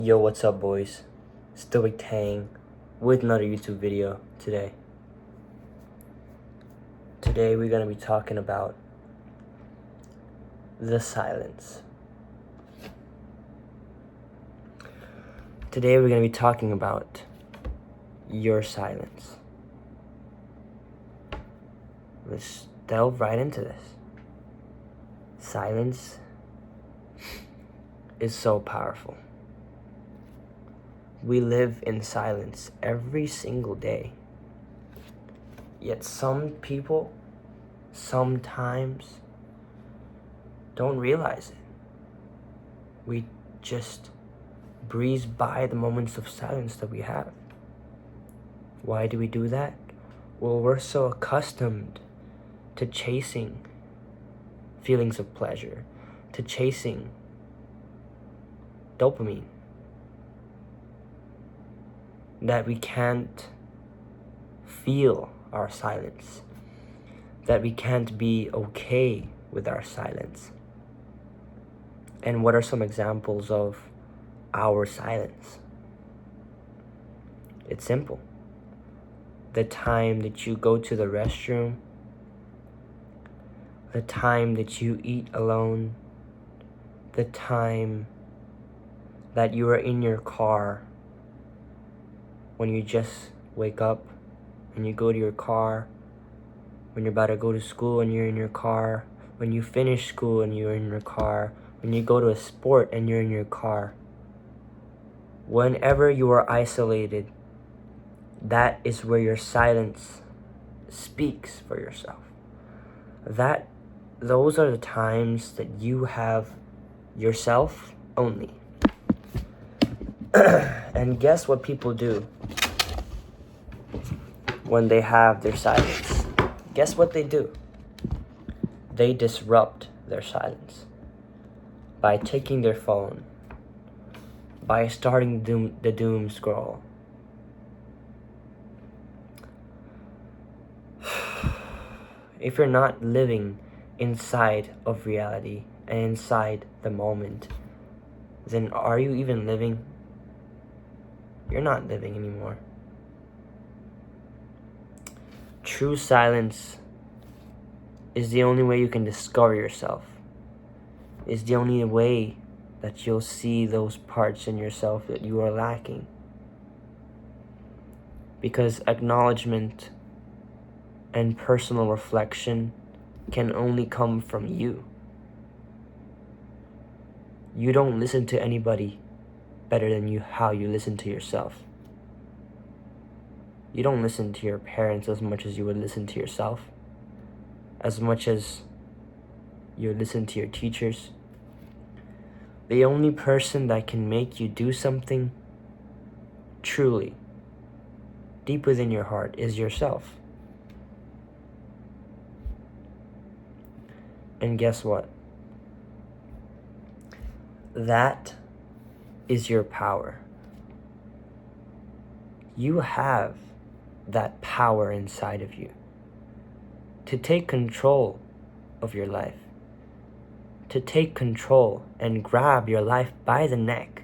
Yo, what's up, boys? Stoic Tang with another YouTube video today. Today we're gonna be talking about the silence. Today we're gonna be talking about your silence. Let's delve right into this. Silence is so powerful. We live in silence every single day. Yet some people sometimes don't realize it. We just breeze by the moments of silence that we have. Why do we do that? Well, we're so accustomed to chasing feelings of pleasure, to chasing dopamine, that we can't feel our silence, that we can't be okay with our silence. And what are some examples of our silence? It's simple. The time that you go to the restroom, the time that you eat alone, the time that you are in your car when you just wake up and you go to your car, when you're about to go to school and you're in your car, when you finish school and you're in your car, when you go to a sport and you're in your car. Whenever you are isolated, that is where your silence speaks for yourself. Those are the times that you have yourself only. And guess what people do when they have their silence? Guess what they do? They disrupt their silence by taking their phone, by starting the doom scroll. If you're not living inside of reality and inside the moment, then are you even living? You're not living anymore. True silence is the only way you can discover yourself. It's the only way that you'll see those parts in yourself that you are lacking. Because acknowledgement and personal reflection can only come from you. You don't listen to anybody better than how you listen to yourself. You don't listen to your parents as much as you would listen to yourself, as much as you would listen to your teachers. The only person that can make you do something truly deep within your heart is yourself. And guess what? That is your power. You have that power inside of you to take control of your life, to take control and grab your life by the neck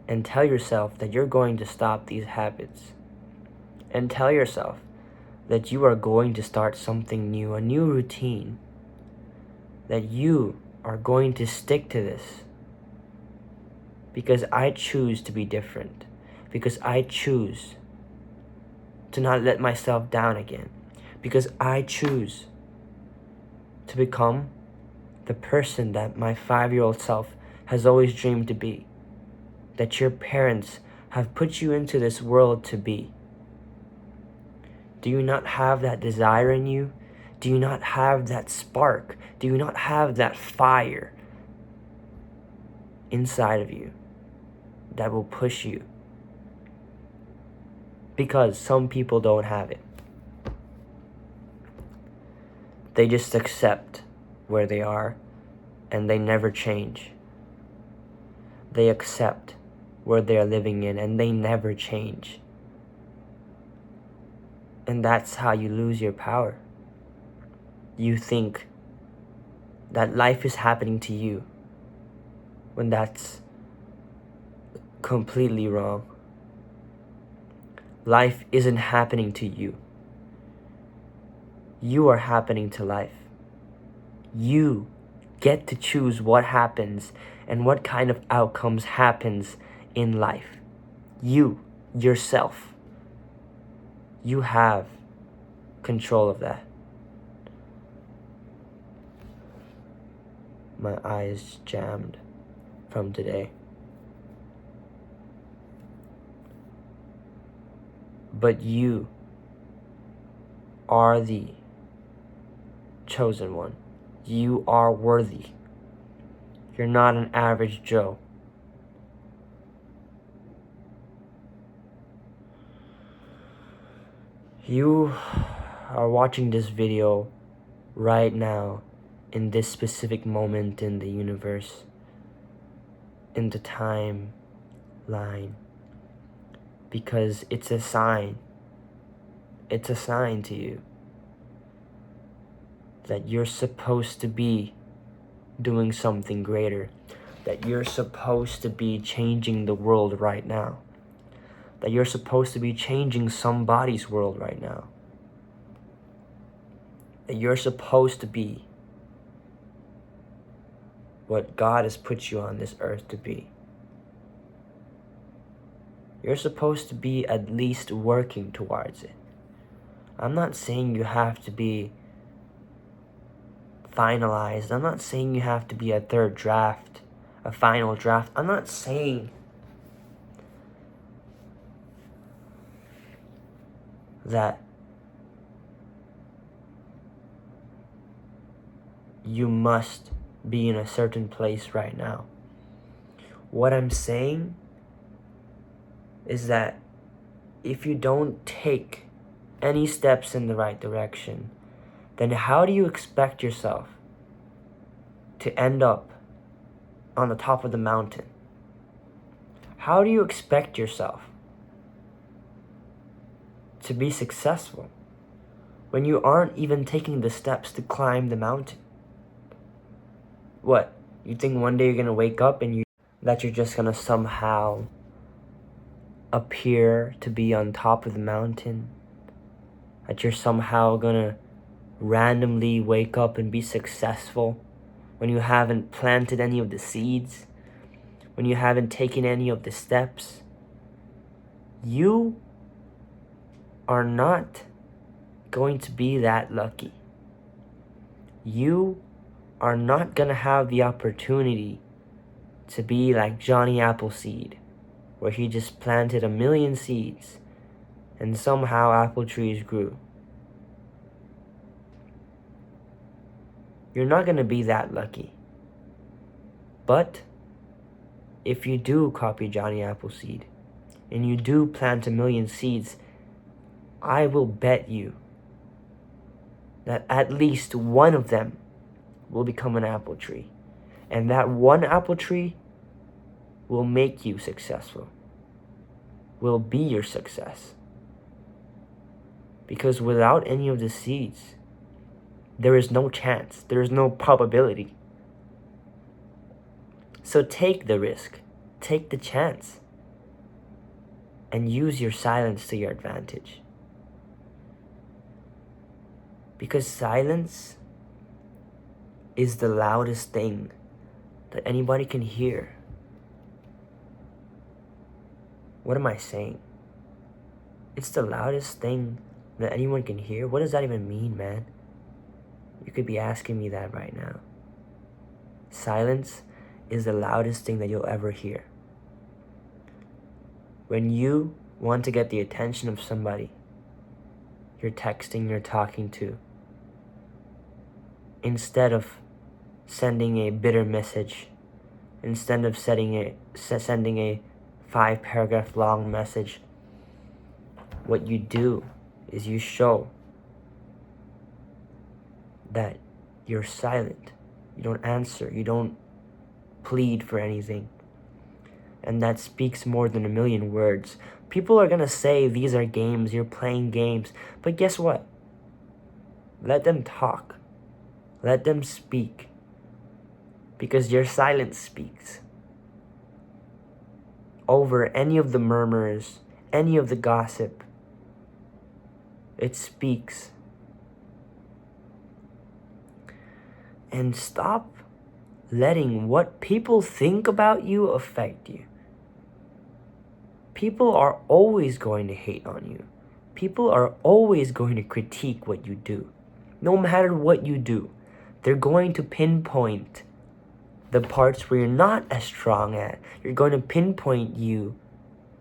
and tell yourself that you're going to stop these habits, and tell yourself that you are going to start something new, a new routine, that you are going to stick to this because I choose to be different, because I choose to not let myself down again, because I choose to become the person that my 5-year-old self has always dreamed to be, that your parents have put you into this world to be. Do you not have that desire in you? Do you not have that spark? Do you not have that fire inside of you that will push you? Because some people don't have it. They just accept where they are and they never change. They accept where they are living in and they never change. And that's how you lose your power. You think that life is happening to you when that's completely wrong. Life isn't happening to you. You are happening to life. You get to choose what happens and what kind of outcomes happens in life. You, yourself, you have control of that. My eyes jammed from today. But you are the chosen one. You are worthy. You're not an average Joe. You are watching this video right now, in this specific moment in the universe, in the timeline, because it's a sign. It's a sign to you that you're supposed to be doing something greater, that you're supposed to be changing the world right now, that you're supposed to be changing somebody's world right now, that you're supposed to be what God has put you on this earth to be. You're supposed to be at least working towards it. I'm not saying you have to be finalized. I'm not saying you have to be a third draft, a final draft. I'm not saying that you must be in a certain place right now. What I'm saying is that if you don't take any steps in the right direction, then how do you expect yourself to end up on the top of the mountain? How do you expect yourself to be successful when you aren't even taking the steps to climb the mountain? What? You think one day you're gonna wake up and that you're just gonna somehow appear to be on top of the mountain? That you're somehow gonna randomly wake up and be successful when you haven't planted any of the seeds, when you haven't taken any of the steps? You are not going to be that lucky. You are not gonna have the opportunity to be like Johnny Appleseed, where he just planted 1,000,000 seeds and somehow apple trees grew. You're not gonna be that lucky. But if you do copy Johnny Appleseed and you do plant 1,000,000 seeds, I will bet you that at least one of them will become an apple tree. And that one apple tree will make you successful, will be your success. Because without any of the seeds, there is no chance, there is no probability. So take the risk, take the chance, and use your silence to your advantage. Because silence is the loudest thing that anybody can hear. What am I saying? It's the loudest thing that anyone can hear? What does that even mean, man? You could be asking me that right now. Silence is the loudest thing that you'll ever hear. When you want to get the attention of somebody you're texting, you're talking to, instead of sending a bitter message, instead of sending a 5-paragraph long message, what you do is you show that you're silent. You don't answer. You don't plead for anything. And that speaks more than 1,000,000 words. People are gonna say these are games, you're playing games. But guess what? Let them talk. Let them speak. Because your silence speaks. over any of the murmurs, any of the gossip. It speaks. And stop letting what people think about you affect you. People are always going to hate on you. People are always going to critique what you do. No matter what you do, they're going to pinpoint the parts where you're not as strong at. You're going to pinpoint you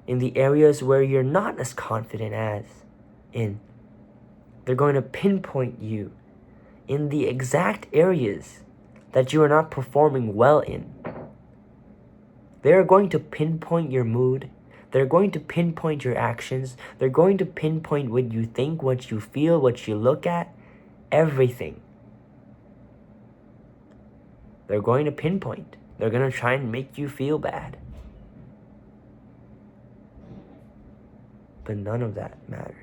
in the areas where you're not as confident as in. They're going to pinpoint you in the exact areas that you are not performing well in. They're going to pinpoint your mood. They're going to pinpoint your actions. They're going to pinpoint what you think, what you feel, what you look at, everything. They're going to pinpoint. They're going to try and make you feel bad. But none of that matters.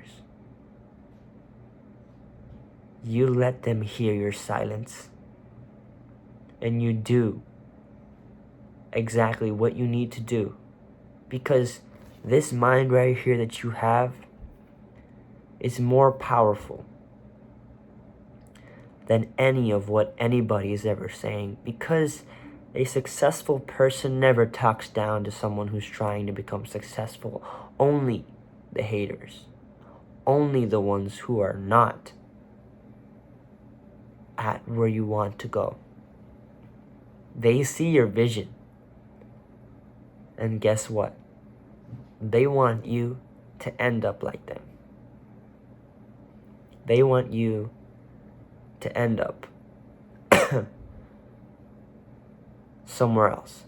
You let them hear your silence. And you do exactly what you need to do. Because this mind right here that you have is more powerful than any of what anybody is ever saying. Because a successful person never talks down to someone who's trying to become successful. Only the haters. Only the ones who are not at where you want to go. They see your vision. And guess what? They want you to end up like them. They want you to end up somewhere else.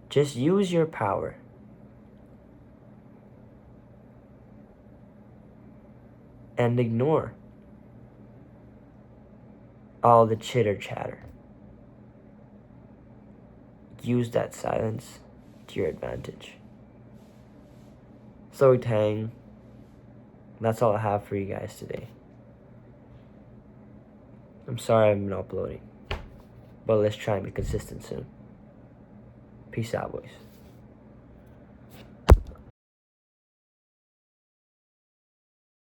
Just use your power. And ignore all the chitter chatter. Use that silence to your advantage. So Tang, that's all I have for you guys today. I'm sorry I haven't been uploading, but let's try and be consistent soon. Peace out, boys.